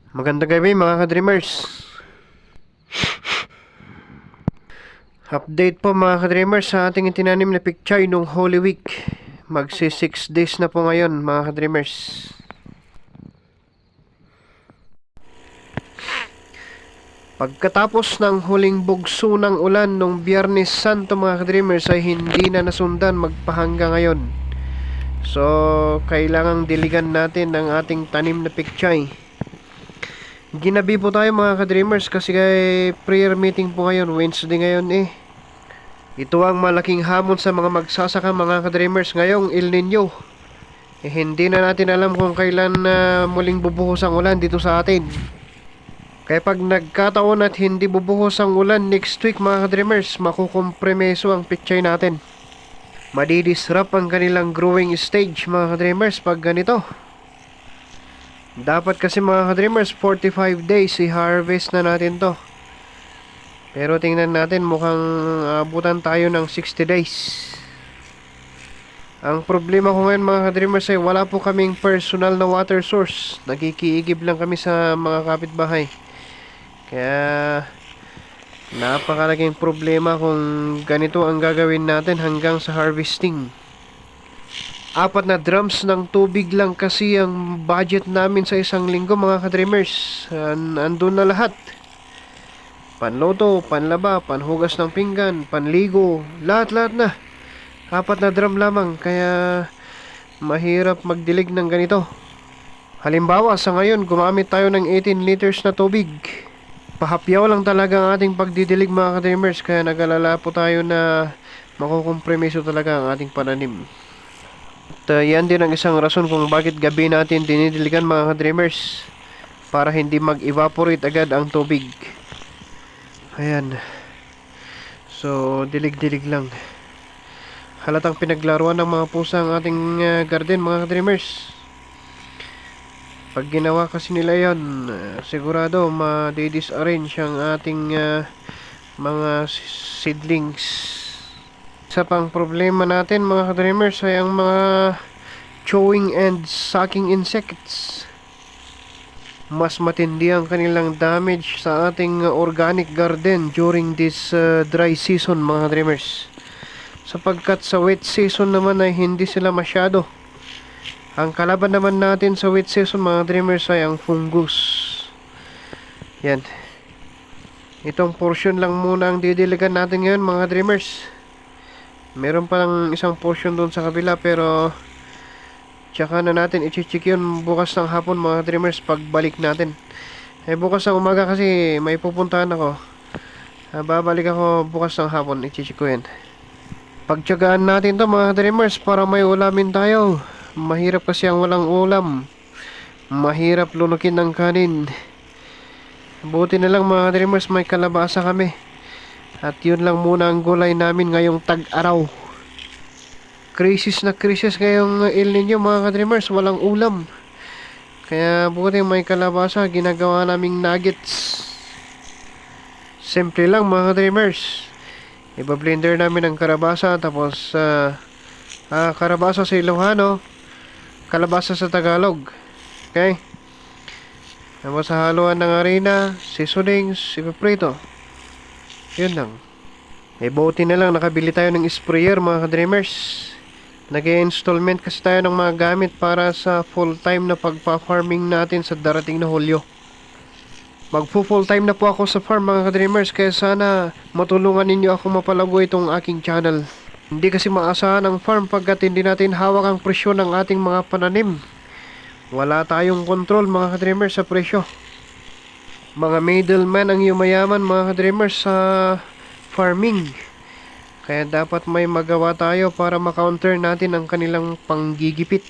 Magandang gabi mga ka-dreamers. Update po mga ka-dreamers sa ating itinanim na pichay nung Holy Week. Magsi 6 days na po ngayon mga ka-dreamers. Pagkatapos ng huling bugso ng ulan nung Biyernes Santo mga ka-dreamers ay hindi na nasundan magpahangga ngayon. So kailangang diligan natin ang ating tanim na pichay. Ginabi po tayo mga ka-dreamers kasi kay prayer meeting po ngayon, Wednesday ngayon eh. Ito ang malaking hamon sa mga magsasaka mga ka-dreamers ngayong El Nino. Hindi na natin alam kung kailan muling bubuhos ang ulan dito sa atin. Kaya pag nagkataon at hindi bubuhos ang ulan next week mga ka-dreamers, makukompremeso ang pichay natin. Madidisrupt ang kanilang growing stage mga ka-dreamers pag ganito. Dapat kasi mga ka-dreamers 45 days i-harvest na natin to. Pero tingnan natin mukhang abutan tayo ng 60 days. Ang problema ko ngayon mga ka-dreamers ay wala po kaming personal na water source. Nakikiigib lang kami sa mga kapitbahay. Kaya napakalaking problema kung ganito ang gagawin natin hanggang sa harvesting. 4 na drums ng tubig lang kasi ang budget namin sa isang linggo mga ka-dreamers. Andun na lahat. Panloto, panlaba, panhugas ng pinggan, panligo, lahat na. 4 na drum lamang kaya mahirap magdilig ng ganito. Halimbawa sa ngayon gumamit tayo ng 18 liters na tubig. Pahapyaw lang talaga ang ating pagdidilig mga ka-dreamers kaya nag-alala po tayo na makukompromiso talaga ang ating pananim. At yan din ang isang rason kung bakit gabi natin dinidiligan mga ka-dreamers para hindi mag-evaporate agad ang tubig. Ayan. So dilig-dilig lang. Halatang pinaglaruan ng mga pusa ang ating garden mga ka-dreamers. Pag ginawa kasi nila yan, sigurado ma-disarrange ang ating mga seedlings. Isa pang problema natin mga ka-dreamers ay ang mga chewing and sucking insects. Mas matindi ang kanilang damage sa ating organic garden during this dry season mga ka-dreamers. Sapagkat sa wet season naman ay hindi sila masyado. Ang kalaban naman natin sa wet season mga ka-dreamers ay ang fungus. Yan. Itong portion lang muna ang didiligan natin ngayon mga ka-dreamers. Meron pa lang isang portion doon sa kabila pero tsaka na natin i-check yun bukas ng hapon mga dreamers pagbalik natin. Bukas ng umaga kasi may pupuntahan ako. Babalik ako bukas ng hapon, i-check ko yan. Pagtyagaan natin to mga dreamers para may ulamin tayo. Mahirap kasi ang walang ulam. Mahirap lunukin ng kanin. Buti na lang mga dreamers may kalabasa kami. At yun lang muna ang gulay namin ngayong tag-araw. Krisis na krisis ngayong El Nino mga ka-dreamers, walang ulam. Kaya buti may kalabasa, ginagawa naming nuggets. Simple lang mga ka-dreamers. Iba-blender namin ang karabasa, tapos karabasa sa Ilocano, kalabasa sa Tagalog. Okay? Tapos sa haluan ng harina, seasonings, ipaprito. Yun lang. Buti na lang nakabili tayo ng sprayer mga ka-dreamers. Nag-i-installment kasi tayo ng mga gamit para sa full-time na pagpa-farming natin sa darating na Hulyo. Magpo-full-time na po ako sa farm mga ka-dreamers kaya sana matulungan ninyo ako mapalago itong aking channel. Hindi kasi maasahan ang farm pagkat hindi natin hawak ang presyo ng ating mga pananim. Wala tayong control mga ka-dreamers sa presyo. Mga middleman ang yumayaman mga ka-dreamers sa farming. Kaya dapat may magawa tayo para makounter natin ang kanilang panggigipit.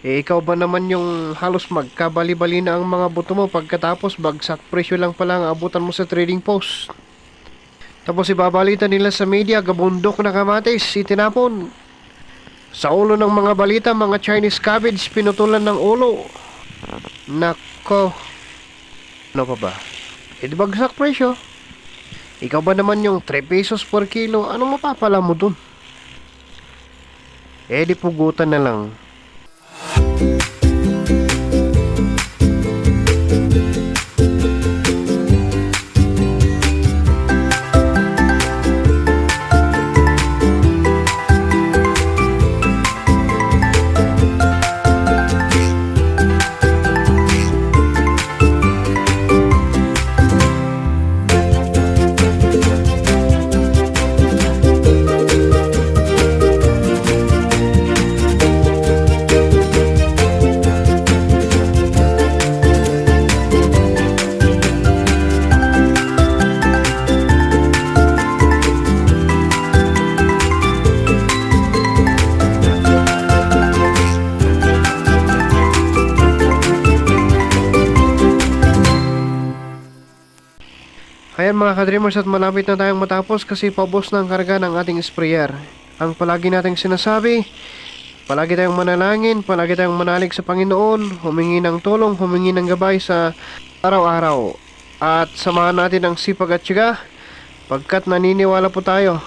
Ikaw ba naman yung halos magkabali-bali na ang mga buto mo pagkatapos bagsak presyo lang pala ang abutan mo sa trading post. Tapos ibabalita nila sa media, gabundok na kamatis, itinapon. Sa ulo ng mga balita, mga Chinese cabbage pinutulan ng ulo. Nako. Ano pa ba? Di bagsak presyo. Ikaw ba naman yung 3 pesos per kilo? Anong mapapala mo dun? Di pugutan na lang. Ayan mga ka-dreamers, at malapit na tayong matapos kasi paubos na ang karga ng ating sprayer. Ang palagi nating sinasabi, palagi tayong manalangin, palagi tayong manalig sa Panginoon, humingi ng tulong, humingi ng gabay sa araw-araw. At samahan natin ang sipag at tiyaga, pagkat naniniwala po tayo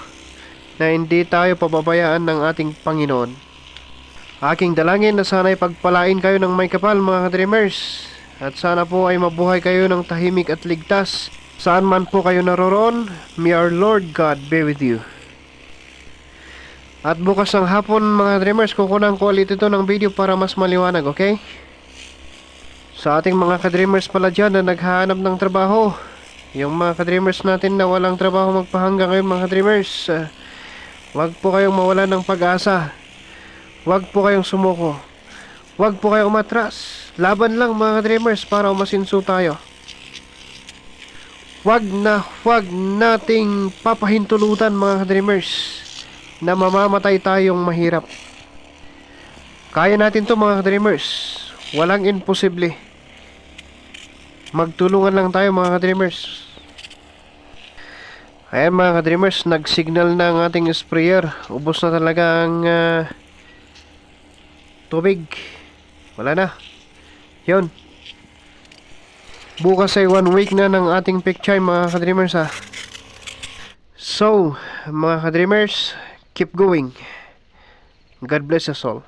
na hindi tayo pababayaan ng ating Panginoon. Aking dalangin na sana'y pagpalain kayo ng may kapal mga ka-dreamers, at sana po ay mabuhay kayo ng tahimik at ligtas. Saan man po kayo naroroon, may our Lord God be with you. At bukas ng hapon mga dreamers, kukunan ko ulit ito ng video para mas maliwanag, okay? Sa ating mga ka-dreamers pala dyan na naghahanap ng trabaho, yung mga ka-dreamers natin na walang trabaho magpahanggang ngayon mga ka-dreamers, wag po kayong mawalan ng pag-asa. Wag po kayong sumuko. Wag po kayong umatras. Laban lang mga ka-dreamers para umasinso tayo. Wag nating papahintulutan mga ka-dreamers na mamamatay tayong mahirap. Kaya natin to mga ka-dreamers. Walang imposible. Magtulungan lang tayo mga ka-dreamers. Ayan mga ka-dreamers, nag-signal na ang ating sprayer. Ubos na talaga ang tubig. Wala na. Yun. Bukas ay 1 week na ng ating picture mga ka-dreamers ha. So, mga ka-dreamers, keep going. God bless us all.